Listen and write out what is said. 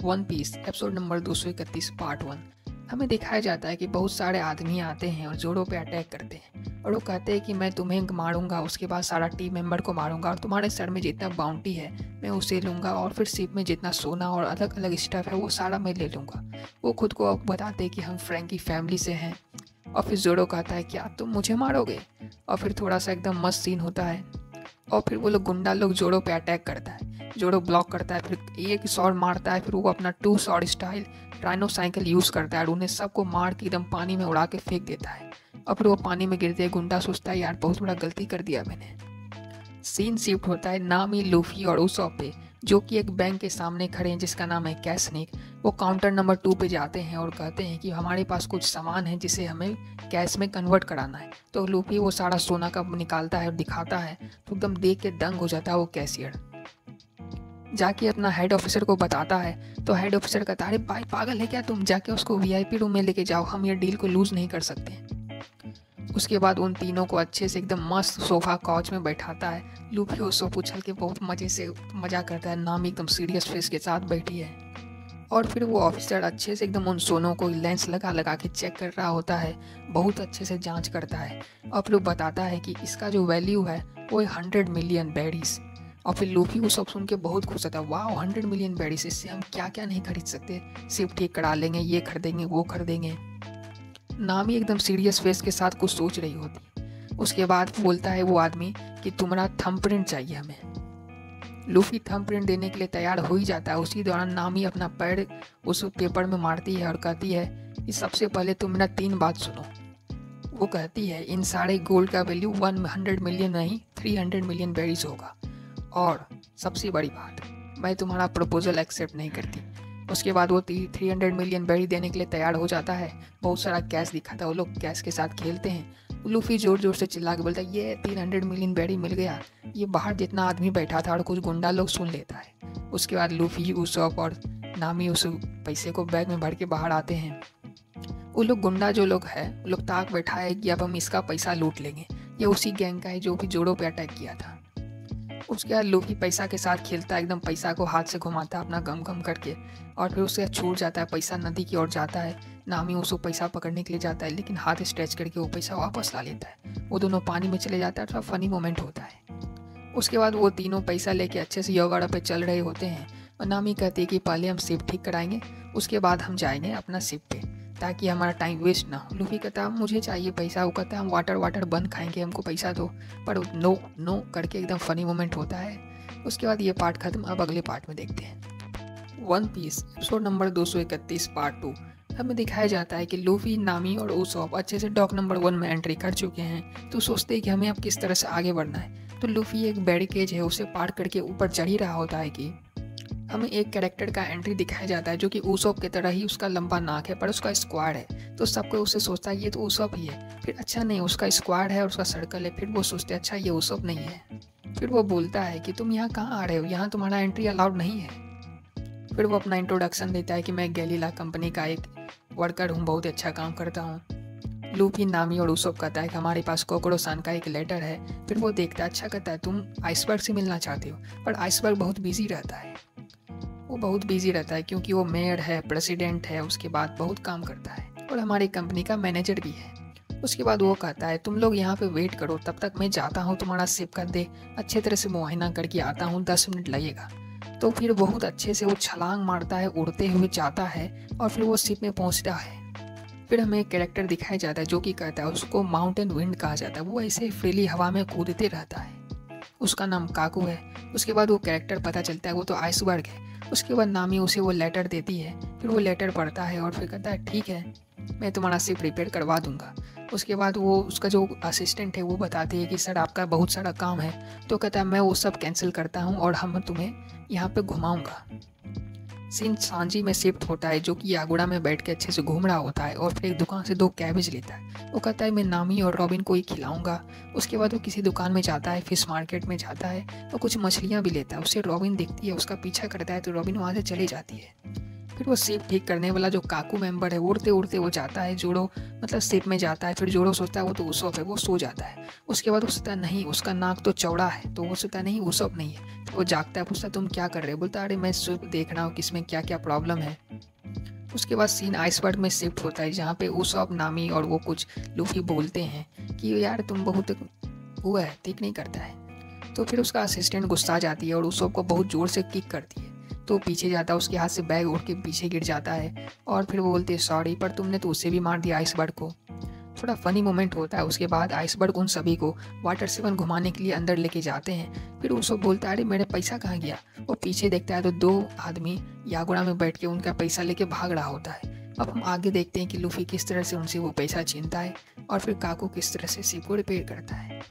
One piece episode number 231 part 1। हमें दिखाया जाता है कि बहुत सारे आदमी आते हैं और जोड़ों पे अटैक करते हैं और वो कहते हैं कि मैं तुम्हें मारूंगा, उसके बाद सारा टीम मेंबर को मारूंगा और तुम्हारे सर में जितना बाउंटी है मैं उसे लूँगा और फिर शिप में जितना सोना और अलग अलग स्टफ है वो सारा मैं ले लूँगा। वो खुद को अब बताते हैं कि हम फ्रैंकी फैमिली से हैं और फिर जोड़ो कहता है क्या तुम मुझे मारोगे, और फिर थोड़ा सा एकदम मस्त सीन होता है और फिर वो लोग गुंडा लोग जोड़ों पे अटैक करता है, जोड़ो ब्लॉक करता है, फिर एक शॉट मारता है, फिर वो अपना 2 शॉट स्टाइल ट्राइनो साइकिल यूज़ करता है और उन्हें सबको मार के एकदम पानी में उड़ा के फेंक देता है और फिर वो पानी में गिरते हैं। गुंडा सोचता है यार बहुत बड़ा गलती कर दिया मैंने। सीन शिफ्ट होता है नामी, लूफी और उसॉप पे, जो कि एक बैंक के सामने खड़े हैं जिसका नाम है कैशनिक। वो काउंटर नंबर 2 पे जाते हैं और कहते हैं कि हमारे पास कुछ सामान है जिसे हमें कैश में कन्वर्ट कराना है। तो लूफी वो सारा सोना का निकालता है और दिखाता है तो एकदम देख के दंग हो जाता है वो कैशियर। जाके अपना हेड ऑफिसर को बताता है तो हेड ऑफिसर कहता है अरे भाई पागल है क्या तुम, जाके उसको वीआईपी रूम में लेके जाओ, हम ये डील को लूज़ नहीं कर सकते। उसके बाद उन तीनों को अच्छे से एकदम मस्त सोफा काउच में बैठाता है। लूफी उसको उछल के बहुत मज़े से मज़ा करता है, नामी एकदम सीरियस फेस के साथ बैठी है और फिर वो ऑफिसर अच्छे से एकदम उन सोनों को लेंस लगा लगा के चेक कर रहा होता है, बहुत अच्छे से जांच करता है और फिर वो बताता है कि इसका जो वैल्यू है वो 100 मिलियन बेडीज। और फिर लूफी वो सब सुन के बहुत खुश होता है, वाह 100 मिलियन बेडीज, इससे हम क्या क्या नहीं खरीद सकते, सिर्फ ठीक करा लेंगे, ये खरीदेंगे वो खरीदेंगे। नामी एकदम सीरियस फेस के साथ कुछ सोच रही होती। उसके बाद बोलता है वो आदमी कि तुम्हारा थंब प्रिंट चाहिए हमें। लूफी थंब प्रिंट देने के लिए तैयार हो ही जाता है। उसी दौरान नामी अपना पैर उस पेपर में मारती है और कहती है कि सबसे पहले तुम मेरा 3 बात सुनो। वो कहती है इन सारे गोल्ड का वैल्यू 100 मिलियन नहीं 300 मिलियन बेरीज होगा, और सबसे बड़ी बात मैं तुम्हारा प्रपोजल एक्सेप्ट नहीं करती। उसके बाद वो 300 मिलियन बेरी देने के लिए तैयार हो जाता है। बहुत सारा कैश दिखाता है, वो लोग कैश के साथ खेलते हैं। लूफी जोर जोर से चिल्ला के बोलता है ये 300 मिलियन बेरी मिल गया। ये बाहर जितना आदमी बैठा था और कुछ गुंडा लोग सुन लेता है। उसके बाद लूफी, उसॉप और नामी उस पैसे को बैग में भर के बाहर आते हैं। वो लोग गुंडा जो लोग है वो लोग ताक बैठा है कि अब हम इसका पैसा लूट लेंगे। ये उसी गैंग का है जो भी जोड़ों पे अटैक किया था। उसके बाद लूफी पैसा के साथ खेलता है, एकदम पैसा को हाथ से घुमाता है अपना गम गम करके और फिर उससे छूट जाता है, पैसा नदी की ओर जाता है। नामी उसको पैसा पकड़ने के लिए जाता है लेकिन हाथ स्ट्रेच करके वो पैसा वापस ला लेता है। वो दोनों पानी में चले जाता है, थोड़ा फनी मोमेंट होता है। उसके बाद वो तीनों पैसा लेके अच्छे से योगाड़ा पे चल रहे होते हैं और नामी कहती है कि पहले हम शिप ठीक कराएंगे, उसके बाद हम जाएंगे अपना शिप पे ताकि हमारा टाइम वेस्ट ना हो। लूफी कहता है मुझे चाहिए पैसा, वो कहता है हम वाटर बंद खाएंगे, हमको पैसा दो, पर नो नो करके एकदम फनी मोमेंट होता है। उसके बाद ये पार्ट खत्म। अब अगले पार्ट में देखते हैं one piece episode number 231 part 2। हमें दिखाया जाता है कि लूफी, नामी और उसॉप अच्छे से डॉक नंबर 1 में एंट्री कर चुके हैं, तो सोचते हैं कि हमें अब किस तरह से आगे बढ़ना है। तो लूफी एक बैरिकेड है उसे पार करके ऊपर चढ़ ही रहा होता है कि हमें एक कैरेक्टर का एंट्री दिखाया जाता है जो कि उसॉप की तरह ही उसका लंबा नाक है पर उसका स्क्वाड है। तो सबको उससे सोचता है ये तो उसॉप ही है, फिर अच्छा नहीं उसका स्क्वाड है और उसका सर्कल है, फिर वो सोचते हैं अच्छा ये उसॉप नहीं है। फिर वो बोलता है कि तुम यहाँ कहाँ आ रहे हो, यहाँ तुम्हारा एंट्री अलाउड नहीं है। फिर वो अपना इंट्रोडक्शन देता है कि मैं गैलीला कंपनी का एक वर्कर हूँ, बहुत अच्छा काम करता हूँ। लूफी, नामी और उसॉप कहता है कि हमारे पास कोकोरो-सान का एक लेटर है। फिर वो देखता है, अच्छा कहता है तुम आइसबर्ग से मिलना चाहते हो, पर आइसबर्ग बहुत बिजी रहता है। वो बहुत बिजी रहता है क्योंकि वो मेयर है, प्रेसिडेंट है, उसके बाद बहुत काम करता है और हमारी कंपनी का मैनेजर भी है। उसके बाद वो कहता है तुम लोग यहाँ पे वेट करो, तब तक मैं जाता हूँ तुम्हारा शिप का दे अच्छे तरह से मुआयना करके आता हूँ, 10 मिनट लगेगा। तो फिर बहुत अच्छे से वो छलांग मारता है, उड़ते हुए जाता है और फिर वो शिप में पहुँचता है। फिर हमें एक कैरेक्टर दिखाया जाता है जो कि कहता है उसको माउंटेन विंड कहा जाता है। वो ऐसे फ्रीली हवा में कूदते रहता है, उसका नाम काकू है। उसके बाद वो कैरेक्टर पता चलता है वो तो आइसबर्ग है। उसके बाद नामी उसे वो लेटर देती है, फिर वो लेटर पढ़ता है और फिर कहता है ठीक है मैं तुम्हारा शिप रिपेयर करवा दूंगा। उसके बाद वो उसका जो असिस्टेंट है वो बताती है कि सर आपका बहुत सारा काम है, तो कहता है मैं वो सब कैंसिल करता हूँ और हम तुम्हें यहाँ पे घुमाऊँगा। सीन सांजी में शिफ्ट होता है जो कि यागुड़ा में बैठ के अच्छे से घूम रहा होता है और फिर एक दुकान से 2 कैबेज लेता है। वो कहता है मैं नामी और रॉबिन को ही खिलाऊंगा। उसके बाद वो किसी दुकान में जाता है, फिश मार्केट में जाता है और कुछ मछलियाँ भी लेता है। उसे रॉबिन दिखती है, उसका पीछा करता है तो रॉबिन वहाँ से चली जाती है। फिर वो शिप ठीक करने वाला जो काकू मेंबर है, उड़ते उड़ते वो जाता है जोड़ो मतलब शिप में जाता है। फिर जोड़ो सोचता है वो तो उसॉप है, वो सो जाता है। उसके बाद वो सोचता है नहीं उसका नाक तो चौड़ा है, तो वो सोचता है नहीं उसॉप नहीं है। फिर वो जागता है, पूछता है तुम क्या कर रहे हो? बोलता है अरे मैं शिप देख रहा हूँ कि इसमें क्या क्या प्रॉब्लम है। उसके बाद सीन आइसबर्ग में शिफ्ट होता है जहाँ पे उसॉप नामी और वो कुछ लूफी बोलते हैं कि यार तुम बहुत वो है ठीक नहीं करता है। तो फिर उसका असिस्टेंट गुस्सा आ जाती है और उसॉप को बहुत ज़ोर से किक करती है। तो पीछे जाता है, उसके हाथ से बैग उड़ के पीछे गिर जाता है और फिर वो बोलते हैं सॉरी पर तुमने तो उसे भी मार दिया आइसबर्ग को। थोड़ा फनी मोमेंट होता है। उसके बाद आइसबर्ग उन सभी को वाटर सेवन घुमाने के लिए अंदर लेके जाते हैं। फिर उसको बोलता है अरे मेरा पैसा कहाँ गया? वो पीछे देखता है तो दो आदमी यागुड़ा में बैठ के उनका पैसा लेके भाग रहा होता है। अब हम आगे देखते हैं कि लूफी किस तरह से उनसे वो पैसा छीनता है और फिर काकू किस तरह से शिप को रिपेयर करता है।